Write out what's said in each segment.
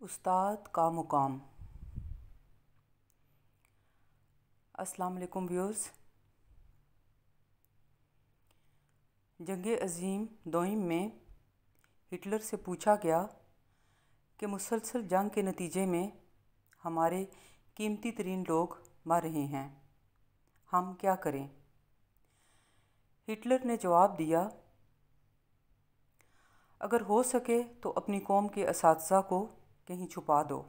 استاد کا مقام۔ السلام علیکم ویورز۔ جنگ عظیم دوئم میں ہٹلر سے پوچھا گیا کہ مسلسل جنگ کے نتیجے میں ہمارے قیمتی ترین لوگ مر رہے ہیں، ہم کیا کریں؟ ہٹلر نے جواب دیا، اگر ہو سکے تو اپنی قوم کے اساتذہ کو کہیں چھپا دو۔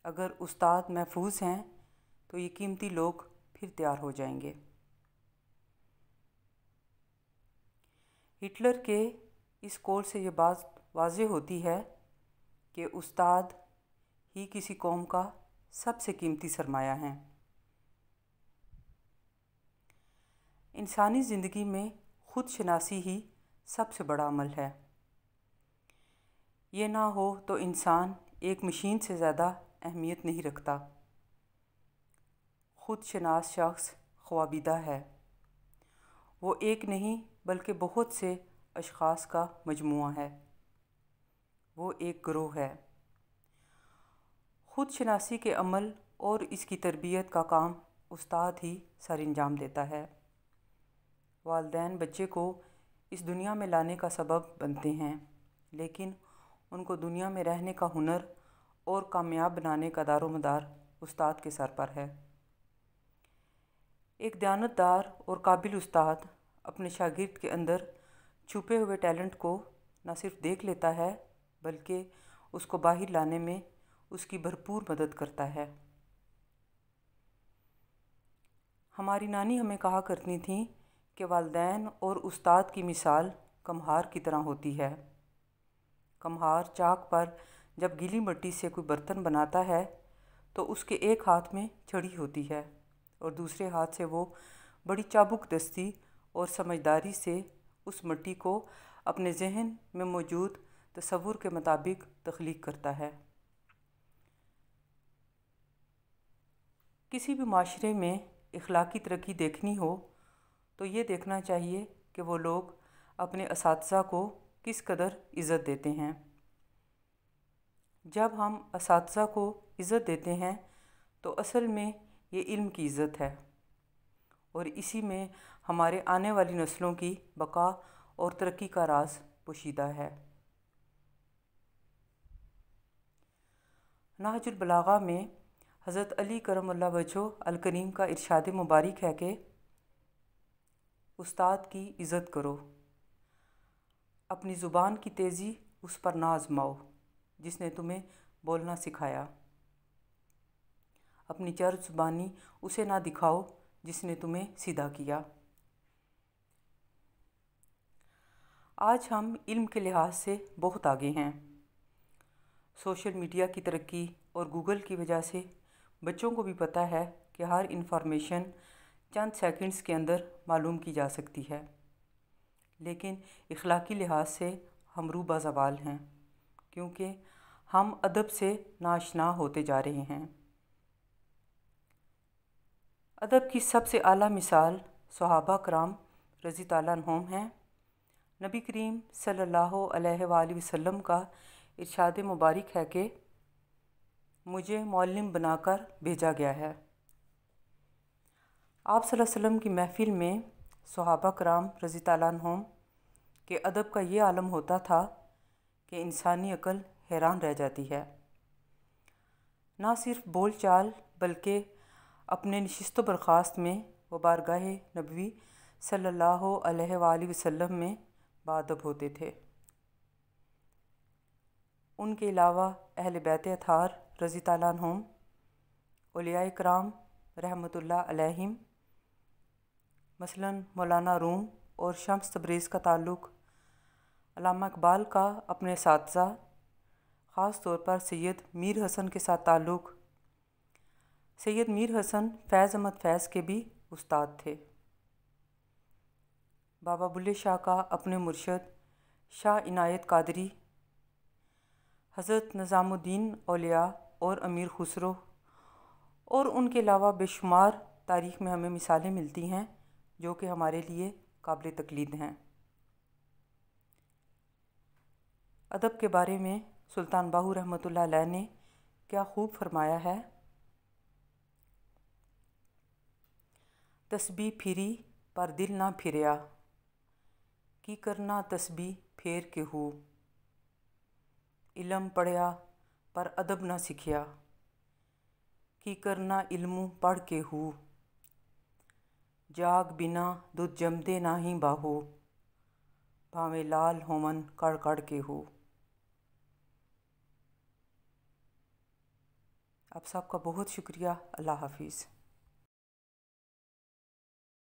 اگر استاد محفوظ ہیں تو یہ قیمتی لوگ پھر تیار ہو جائیں گے۔ ہٹلر کے اس قول سے یہ بات واضح ہوتی ہے کہ استاد ہی کسی قوم کا سب سے قیمتی سرمایہ ہیں۔ انسانی زندگی میں خود شناسی ہی سب سے بڑا عمل ہے۔ یہ نہ ہو تو انسان ایک مشین سے زیادہ اہمیت نہیں رکھتا۔ خود شناس شخص خوابیدہ ہے، وہ ایک نہیں بلکہ بہت سے اشخاص کا مجموعہ ہے، وہ ایک گروہ ہے۔ خود شناسی کے عمل اور اس کی تربیت کا کام استاد ہی سر انجام دیتا ہے۔ والدین بچے کو اس دنیا میں لانے کا سبب بنتے ہیں، لیکن ان کو دنیا میں رہنے کا ہنر اور کامیاب بنانے کا دار و مدار استاد کے سر پر ہے۔ ایک دیانتدار اور قابل استاد اپنے شاگرد کے اندر چھپے ہوئے ٹیلنٹ کو نہ صرف دیکھ لیتا ہے بلکہ اس کو باہر لانے میں اس کی بھرپور مدد کرتا ہے۔ ہماری نانی ہمیں کہا کرتی تھیں کہ والدین اور استاد کی مثال کمہار کی طرح ہوتی ہے۔ کمہار چاک پر جب گیلی مٹی سے کوئی برتن بناتا ہے تو اس کے ایک ہاتھ میں چھڑی ہوتی ہے اور دوسرے ہاتھ سے وہ بڑی چابک دستی اور سمجھداری سے اس مٹی کو اپنے ذہن میں موجود تصور کے مطابق تخلیق کرتا ہے۔ کسی بھی معاشرے میں اخلاقی ترقی دیکھنی ہو تو یہ دیکھنا چاہیے کہ وہ لوگ اپنے اساتذہ کو کس قدر عزت دیتے ہیں۔ جب ہم اساتذہ کو عزت دیتے ہیں تو اصل میں یہ علم کی عزت ہے اور اسی میں ہمارے آنے والی نسلوں کی بقا اور ترقی کا راز پوشیدہ ہے۔ نہج البلاغہ میں حضرت علی کرم اللہ وجہہ الکریم کا ارشاد مبارک ہے کہ استاد کی عزت کرو، اپنی زبان کی تیزی اس پر نہ آزماؤ جس نے تمہیں بولنا سکھایا، اپنی چرب زبانی اسے نہ دکھاؤ جس نے تمہیں سیدھا کیا۔ آج ہم علم کے لحاظ سے بہت آگے ہیں۔ سوشل میڈیا کی ترقی اور گوگل کی وجہ سے بچوں کو بھی پتہ ہے کہ ہر انفارمیشن چند سیکنڈز کے اندر معلوم کی جا سکتی ہے، لیکن اخلاقی لحاظ سے ہم روبہ زوال ہیں کیونکہ ہم ادب سے ناآشنا ہوتے جا رہے ہیں۔ ادب کی سب سے اعلیٰ مثال صحابہ کرام رضی اللہ عنہم ہیں۔ نبی کریم صلی اللہ علیہ وآلہ وسلم کا ارشاد مبارک ہے کہ مجھے معلم بنا کر بھیجا گیا ہے۔ آپ صلی اللہ علیہ وسلم کی محفل میں صحابہ کرام رضی اللہ عنہم کے ادب کا یہ عالم ہوتا تھا کہ انسانی عقل حیران رہ جاتی ہے۔ نہ صرف بول چال بلکہ اپنے نشست و برخاست میں وہ بارگاہ نبوی صلی اللہ علیہ وآلہ وسلم میں باادب ہوتے تھے۔ ان کے علاوہ اہل بیت اطہار رضی اللہ عنہم، اولیاء کرام رحمۃ اللہ علیہم، مثلاً مولانا روم اور شمس تبریز کا تعلق علامہ اقبال کا اپنے اساتذہ خاص طور پر سید میر حسن کے ساتھ تعلق سید میر حسن فیض احمد فیض کے بھی استاد تھے۔ بابا بلے شاہ کا اپنے مرشد شاہ عنایت قادری، حضرت نظام الدین اولیاء اور امیر خسرو اور ان کے علاوہ بے شمار تاریخ میں ہمیں مثالیں ملتی ہیں جو کہ ہمارے لیے قابل تقلید ہیں۔ ادب کے بارے میں سلطان باہو رحمۃ اللہ علیہ نے کیا خوب فرمایا ہے۔ تسبیح پھری پر دل نہ پھریا، کی کرنا تسبیح پھیر کے ہو۔ علم پڑھیا پر ادب نہ سکھیا، کی کرنا علموں پڑھ کے ہو۔ جاگ بنا دودھ جمدے نہ ہی باہو، بھاویں لال ہومن کڑ کڑ کے ہو۔ آپ سب کا بہت شکریہ۔ اللہ حافظ۔